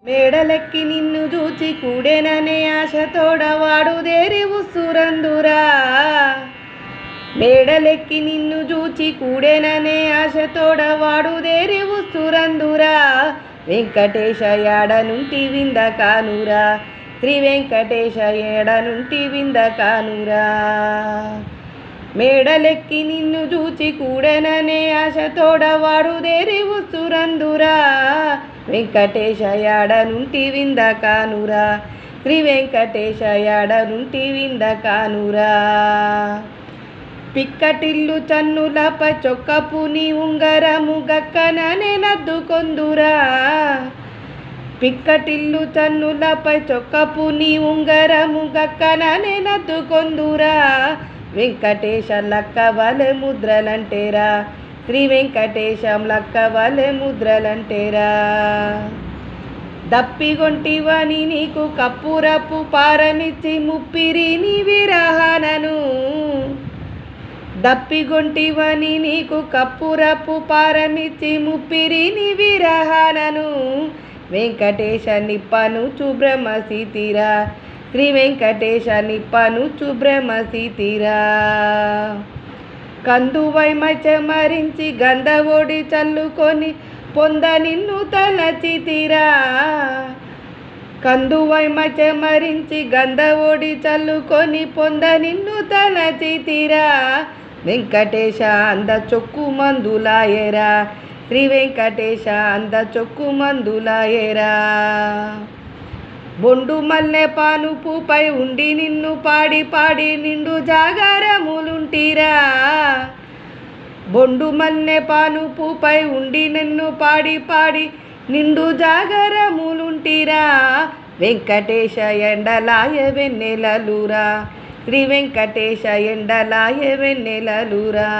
మేడలెక్కి నిన్ను చూచి కూడేననే ఆశతోడ వాడుదేరి ఉస్సురందురా. మేడలెక్కి నిన్ను చూచి కూడేననే ఆశతోడ వాడుదేరి ఉస్సురందురా. వెంకటేశ యాడనుంటి వింద కానురా, శ్రీ వెంకటేశ ఏడనుంటి వింద కానురా. మేడలెక్కి నిన్ను చూచి కూడేననే ఆశతోడ వాడుదేరి ఉస్సురందురా. వెంకటేశ యాడనుంటి వింద కానురా, శ్రీ వెంకటేశ యాడనుంటి వింద కానురా. పిక్కటిల్లు చన్నులపై చొక్కపుని ఉంగరము గక్కననే నద్దుకొందురా. పిక్కటిల్లు చన్నులపై చొక్కపుని ఉంగరము గక్కననే నద్దుకొందురా. వెంకటేశ లక్కవలె ముద్రలంటేరా, శ్రీ వెంకటేశం లక్కవలె ముద్రలంటేరా. దప్పిగొంటివని నీకు కప్పురపు పారమిచ్చి ముప్పిరిని విరహానను. దప్పిగొంటివని నీకు కప్పురపు పారమిచ్చి ముప్పిరిని విరహానను. వెంకటేశ నిప్పనుచు బ్రహ్మసీతిరా, శ్రీ వెంకటేశ నిప్పనుచు బ్రహ్మసీతిరా. కందువై మరించి గంధవొడి చల్లుకొని పొంద నిన్ను తలచితిరా. కందువై మరించి గంధవొడి చల్లుకొని పొంద నిన్ను తలచితిరా. వెంకటేశ అంద చొక్కు మందులాయరా, శ్రీ వెంకటేశ అంద చొక్కు మందులాయరా. బొండు మల్లె పానుపుపై ఉండి నిన్ను పాడి పాడి నిండు జాగరములుంటిరా. బొండు మల్లె పానుపుపై ఉండి నిన్ను పాడి పాడి నిండు జాగరములుంటిరా. వెంకటేశ ఎండలాయ వెన్నెలలురా, శ్రీ వెంకటేశ ఎండలాయ వెన్నెలలురా.